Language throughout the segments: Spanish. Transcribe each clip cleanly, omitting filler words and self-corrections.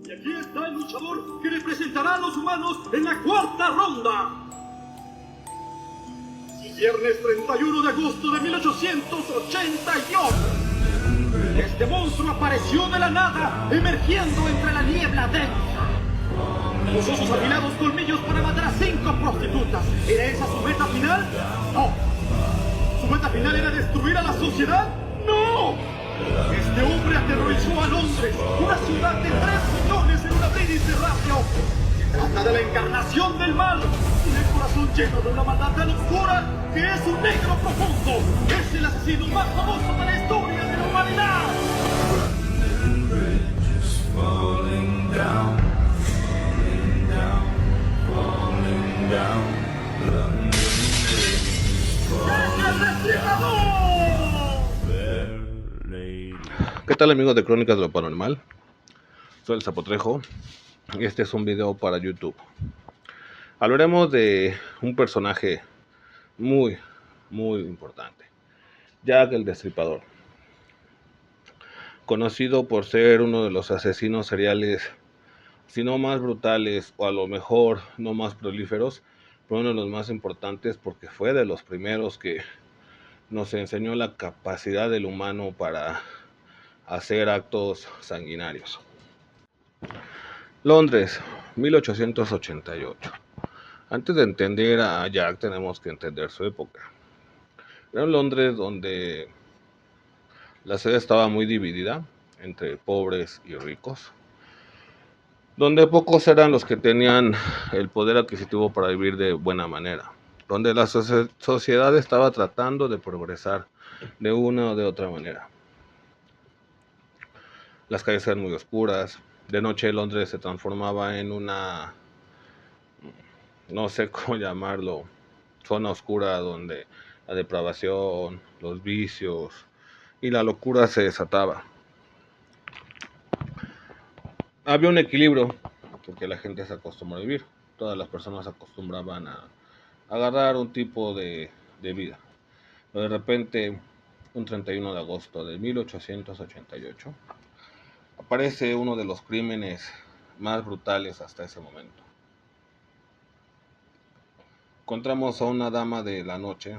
Y aquí está el luchador que representará a los humanos en la cuarta ronda. Viernes 31 de agosto de 1888. Este monstruo apareció de la nada, emergiendo entre la niebla densa. Usó sus afilados colmillos para matar a 5 prostitutas. ¿Era esa su meta final? No. ¿Su meta final era destruir a la sociedad? ¡No! Este hombre aterrorizó a Londres, una ciudad de 3 millones en un abrir y cerrar de ojos. Se trata de la encarnación del mal, y el corazón lleno de una maldad tan oscura que es un negro profundo. Es el asesino más famoso de la historia de la humanidad. ¿Qué tal, amigos de Crónicas de lo Paranormal? Soy el Zapotrejo y este es un video para YouTube. Hablaremos de un personaje muy importante, Jack el Destripador, conocido por ser uno de los asesinos seriales, si no más brutales o a lo mejor no más prolíferos, pero uno de los más importantes porque fue de los primeros que nos enseñó la capacidad del humano para hacer actos sanguinarios. Londres, 1888. Antes de entender a Jack tenemos que entender su época. Era un Londres donde la ciudad estaba muy dividida entre pobres y ricos, donde pocos eran los que tenían el poder adquisitivo para vivir de buena manera, donde la sociedad estaba tratando de progresar de una o de otra manera. Las calles eran muy oscuras. De noche Londres se transformaba en una, no sé cómo llamarlo, zona oscura donde la depravación, los vicios y la locura se desataba. Había un equilibrio porque la gente se acostumbró a vivir. Todas las personas se acostumbraban a agarrar un tipo de vida. Pero de repente, un 31 de agosto de 1888, aparece uno de los crímenes más brutales hasta ese momento. Encontramos a una dama de la noche,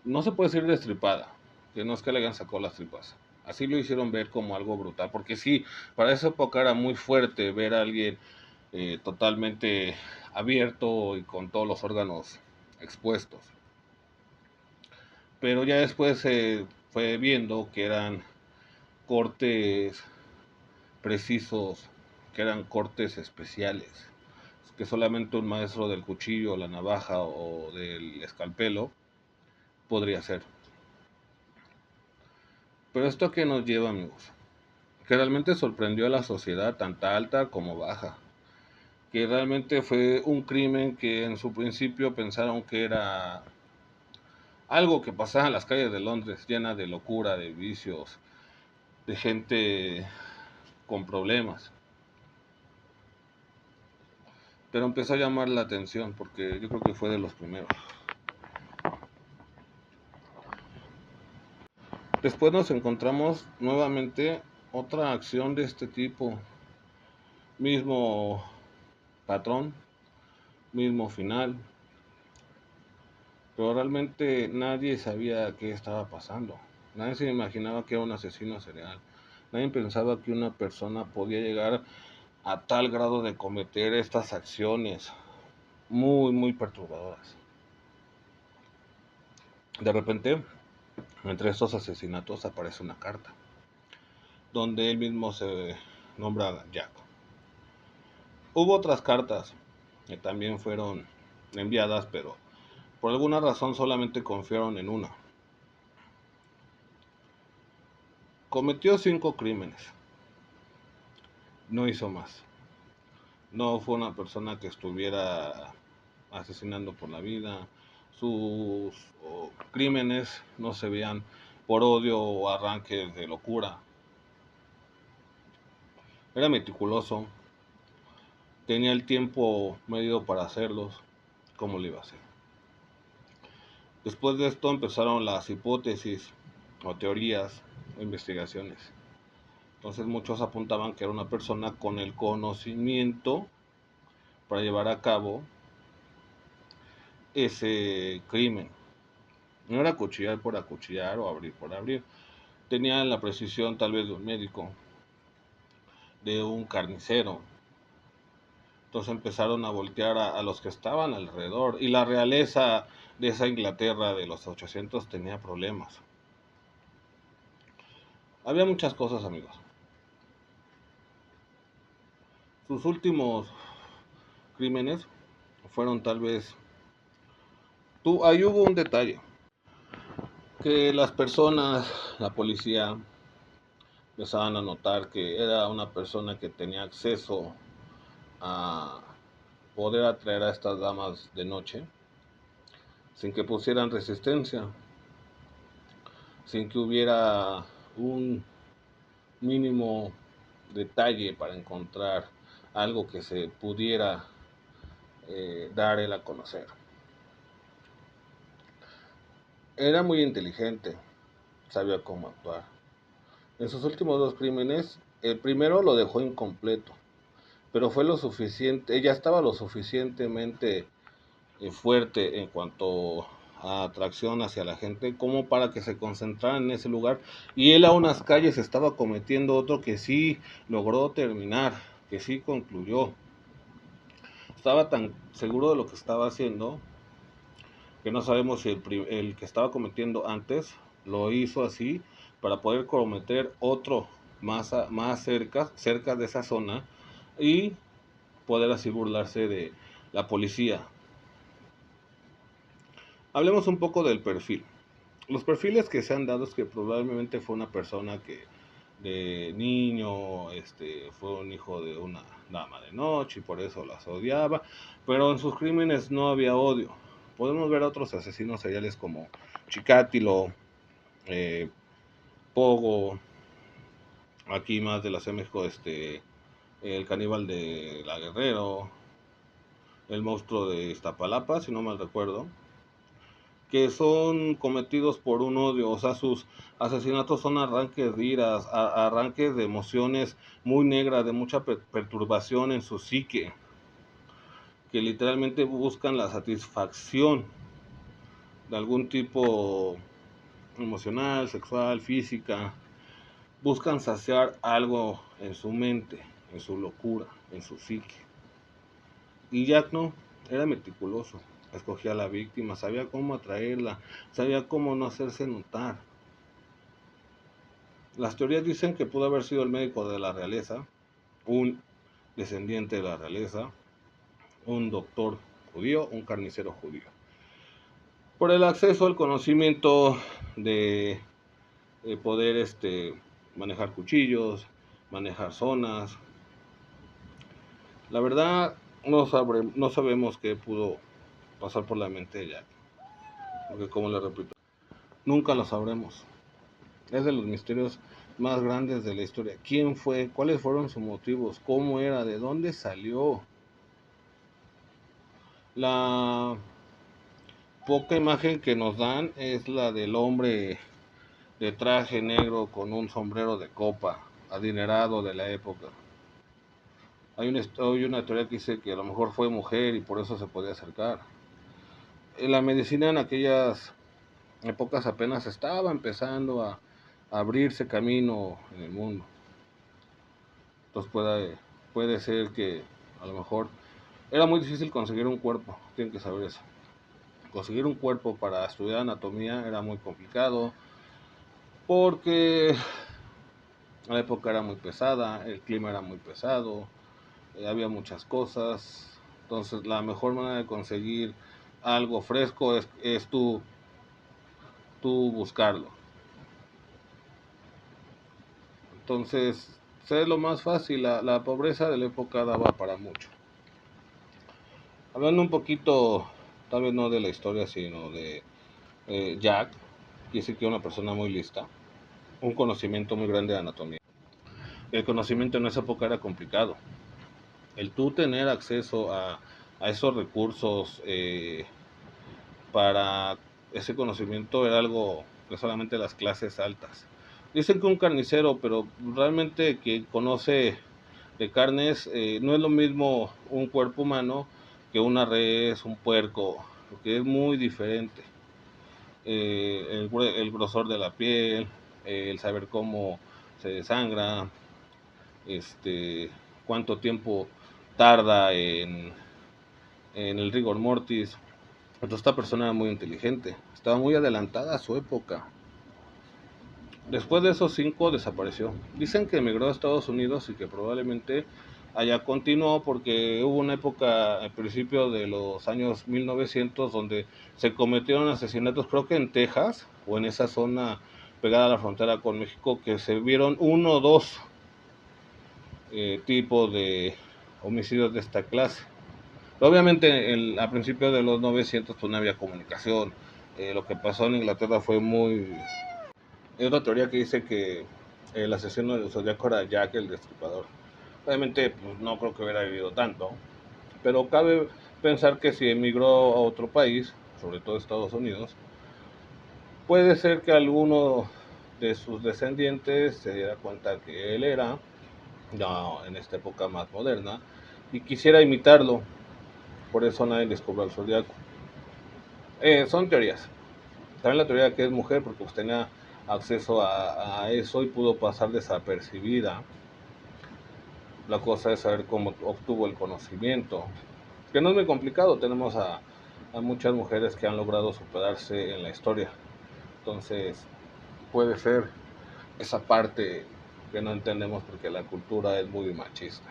no se puede decir destripada, que no es que le hayan sacado las tripas. Así lo hicieron ver como algo brutal, porque sí, para esa época era muy fuerte ver a alguien totalmente abierto y con todos los órganos expuestos. Pero ya después se fue viendo que eran cortes precisos, que eran cortes especiales, que solamente un maestro del cuchillo, la navaja o del escalpelo podría hacer. Pero esto que nos lleva, amigos, que realmente sorprendió a la sociedad, tanto alta como baja, que realmente fue un crimen que en su principio pensaron que era algo que pasaba en las calles de Londres, llena de locura, de vicios, de gente con problemas. Pero empezó a llamar la atención porque yo creo que fue de los primeros. Después nos encontramos nuevamente otra acción de este tipo, mismo patrón, mismo final, pero realmente nadie sabía qué estaba pasando. Nadie se imaginaba que era un asesino serial. Nadie pensaba que una persona podía llegar a tal grado de cometer estas acciones muy perturbadoras. De repente, entre estos asesinatos aparece una carta, donde él mismo se nombra Jack. Hubo otras cartas que también fueron enviadas, pero por alguna razón solamente confiaron en una. Cometió 5 crímenes, no hizo más. No fue una persona que estuviera asesinando por la vida. Sus crímenes no se veían por odio o arranques de locura. Era meticuloso, tenía el tiempo medido para hacerlos, ¿cómo lo iba a hacer? Después de esto empezaron las hipótesis o teorías o investigaciones. Entonces muchos apuntaban que era una persona con el conocimiento para llevar a cabo ese crimen. No era acuchillar por acuchillar o abrir por abrir. Tenía la precisión tal vez de un médico, de un carnicero. Entonces empezaron a voltear a los que estaban alrededor. Y la realeza de esa Inglaterra de los 800 tenía problemas. Había muchas cosas, amigos. Sus últimos crímenes fueron tal vez... Ahí hubo un detalle. Que las personas, la policía, empezaban a notar que era una persona que tenía acceso a poder atraer a estas damas de noche sin que pusieran resistencia, sin que hubiera un mínimo detalle para encontrar algo que se pudiera dar él a conocer. Era muy inteligente, sabía cómo actuar. En sus últimos dos crímenes, el primero lo dejó incompleto, pero fue lo suficiente, ella estaba lo suficientemente fuerte en cuanto a atracción hacia la gente como para que se concentraran en ese lugar, y él a unas calles estaba cometiendo otro que sí logró terminar, que sí concluyó. Estaba tan seguro de lo que estaba haciendo que no sabemos si el que estaba cometiendo antes lo hizo así para poder cometer otro más cerca de esa zona y poder así burlarse de la policía. Hablemos un poco del perfil. Los perfiles que se han dado es que probablemente fue una persona que de niño fue un hijo de una dama de noche y por eso las odiaba, pero en sus crímenes no había odio. Podemos ver a otros asesinos seriales como Chikatilo, Pogo, aquí más de la Ciudad de México, el caníbal de la Guerrero, el monstruo de Iztapalapa, si no mal recuerdo, que son cometidos por un odio. O sea, sus asesinatos son arranques de iras, arranques de emociones muy negras, de mucha perturbación en su psique, que literalmente buscan la satisfacción de algún tipo emocional, sexual, física. Buscan saciar algo en su mente, en su locura, en su psique. Y Jack no, era meticuloso. Escogía a la víctima, sabía cómo atraerla, sabía cómo no hacerse notar. Las teorías dicen que pudo haber sido el médico de la realeza, un descendiente de la realeza, un doctor judío, un carnicero judío. Por el acceso al conocimiento de poder manejar cuchillos, manejar zonas. La verdad, no sabemos qué pudo pasar por la mente de Jack, porque como le repito, nunca lo sabremos. Es de los misterios más grandes de la historia. ¿Quién fue? ¿Cuáles fueron sus motivos? ¿Cómo era? ¿De dónde salió? La poca imagen que nos dan es la del hombre de traje negro con un sombrero de copa, adinerado de la época. Hay una teoría que dice que a lo mejor fue mujer y por eso se podía acercar. La medicina en aquellas épocas apenas estaba empezando a abrirse camino en el mundo. Entonces puede ser que a lo mejor era muy difícil conseguir un cuerpo, tienen que saber eso. Conseguir un cuerpo para estudiar anatomía era muy complicado porque la época era muy pesada, el clima era muy pesado, había muchas cosas. Entonces la mejor manera de conseguir algo fresco es tú buscarlo. Entonces, sé lo más fácil, la pobreza de la época daba para mucho. Hablando un poquito, tal vez no de la historia, sino de Jack, que sí que era una persona muy lista, un conocimiento muy grande de anatomía. El conocimiento en esa época era complicado. El tú tener acceso a esos recursos para ese conocimiento era algo que solamente las clases altas Dicen que un carnicero, pero realmente quien conoce de carnes, no es lo mismo un cuerpo humano que una res, un puerco, porque es muy diferente. El grosor de la piel, el saber cómo se desangra, este, cuánto tiempo tarda en el rigor mortis. Entonces esta persona era muy inteligente, estaba muy adelantada a su época. Después de esos 5 desapareció. Dicen que emigró a Estados Unidos y que probablemente allá continuó porque hubo una época al principio de los años 1900 donde se cometieron asesinatos, creo que en Texas o en esa zona pegada a la frontera con México, que se vieron uno o dos tipos de homicidios de esta clase. Obviamente a principios de los 900 pues no había comunicación. Lo que pasó en Inglaterra fue muy... Hay otra teoría que dice que el asesino del zodiaco era Jack el Destripador. Obviamente pues, no creo que hubiera vivido tanto, pero cabe pensar que si emigró a otro país, sobre todo Estados Unidos, puede ser que alguno de sus descendientes se diera cuenta que él era, ya en esta época más moderna, y quisiera imitarlo. Por eso nadie descubrió el zodiaco. Son teorías. También la teoría de que es mujer porque pues, tenía acceso a eso y pudo pasar desapercibida. La cosa es saber cómo obtuvo el conocimiento, que no es muy complicado. Tenemos a muchas mujeres que han logrado superarse en la historia. Entonces, puede ser esa parte que no entendemos porque la cultura es muy machista.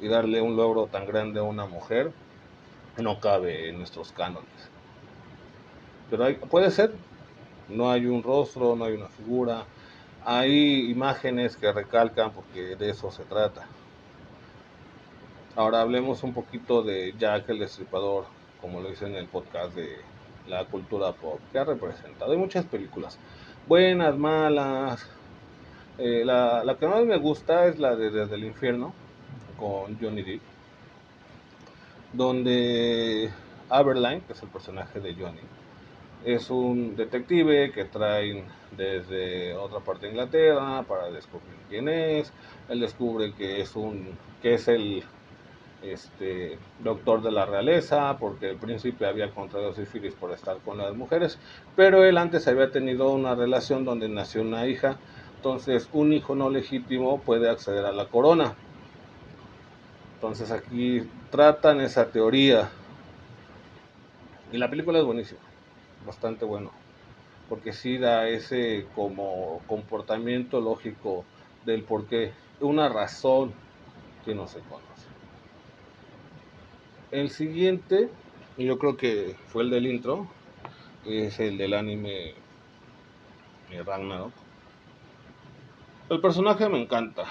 Y darle un logro tan grande a una mujer no cabe en nuestros cánones. Pero puede ser, no hay un rostro, no hay una figura, hay imágenes que recalcan porque de eso se trata. Ahora hablemos un poquito de Jack el Destripador, como lo hice en el podcast de la cultura pop, que ha representado. Hay muchas películas, buenas, malas. La que más me gusta es la de Desde el Infierno, con Johnny Depp, donde Aberline, que es el personaje de Johnny, es un detective que traen desde otra parte de Inglaterra para descubrir quién es. Él descubre que es el doctor de la realeza, porque el príncipe había contraído sífilis por estar con las mujeres, pero él antes había tenido una relación donde nació una hija, entonces un hijo no legítimo puede acceder a la corona. Entonces aquí tratan esa teoría y la película es buenísima, bastante bueno, porque sí da ese como comportamiento lógico del por qué, una razón que no se conoce. El siguiente, yo creo que fue el del intro, es el del anime Ragnarok. El personaje me encanta.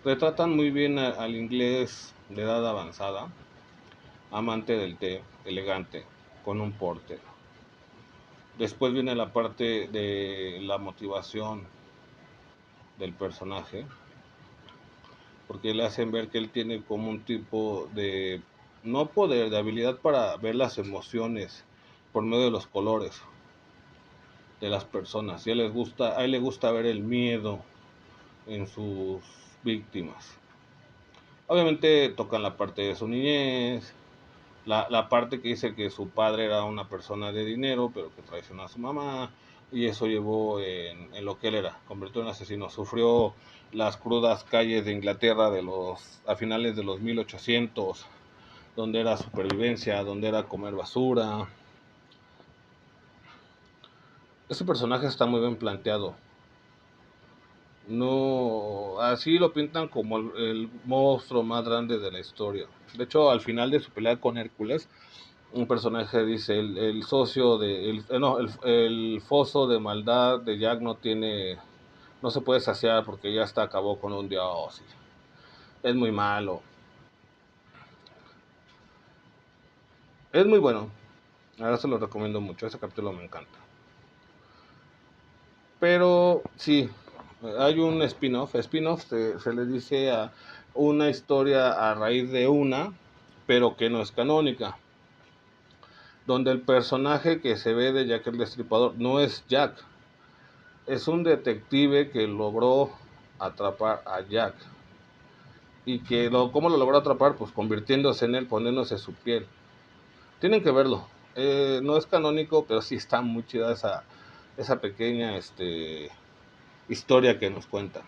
Retratan muy bien al inglés de edad avanzada, amante del té, elegante, con un porte. Después viene la parte de la motivación del personaje, porque le hacen ver que él tiene como un tipo de, no poder, de habilidad para ver las emociones por medio de los colores de las personas. Y a él le gusta ver el miedo en sus víctimas. Obviamente tocan la parte de su niñez, la parte que dice que su padre era una persona de dinero, pero que traicionó a su mamá, y eso llevó en lo que él era, convirtió en asesino. Sufrió las crudas calles de Inglaterra a finales de los 1800, donde era supervivencia, donde era comer basura. Ese personaje está muy bien planteado. No, así lo pintan como el monstruo más grande de la historia. De hecho, al final de su pelea con Hércules, un personaje dice, el socio de, no, el foso de maldad de Jack no se puede saciar porque ya hasta acabó con un dios. Es muy malo. Es muy bueno. Ahora se lo recomiendo mucho. Ese capítulo me encanta. Pero sí, hay un spin-off. Spin-off se le dice a una historia a raíz de una, pero que no es canónica. Donde el personaje que se ve de Jack el Destripador no es Jack. es un detective que logró atrapar a Jack. Y que ¿cómo lo logró atrapar? Pues convirtiéndose en él, poniéndose su piel. Tienen que verlo. No es canónico, pero sí está muy chida esa pequeña historia que nos cuenta.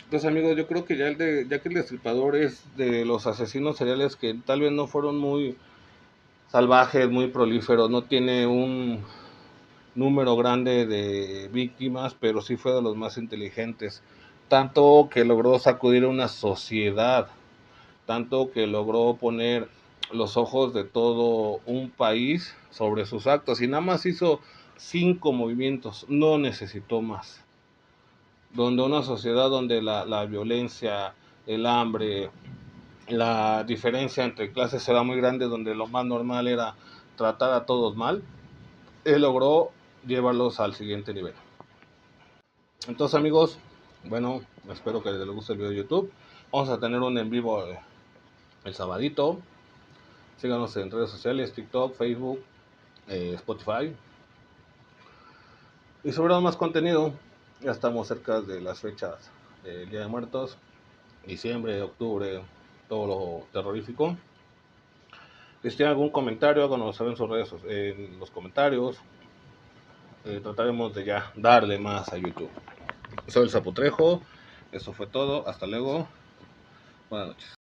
Entonces, amigos, yo creo que ya que el Destripador es de los asesinos seriales que tal vez no fueron muy salvajes, muy prolíferos, no tiene un número grande de víctimas, pero sí fue de los más inteligentes, tanto que logró sacudir a una sociedad, tanto que logró poner los ojos de todo un país sobre sus actos, y nada más hizo 5 movimientos, no necesitó más. Donde una sociedad donde la violencia, el hambre, la diferencia entre clases era muy grande, donde lo más normal era tratar a todos mal, él logró llevarlos al siguiente nivel. Entonces, amigos, bueno, espero que les guste el video de YouTube. Vamos a tener un en vivo el sabadito. Síganos en redes sociales, TikTok, Facebook, Spotify. Y sobre más contenido, ya estamos cerca de las fechas del Día de Muertos, diciembre, octubre, todo lo terrorífico. Si tienen algún comentario, háganos saber en sus redes, en los comentarios. Trataremos de ya darle más a YouTube. Soy el Zapotrejo. Eso fue todo. Hasta luego. Buenas noches.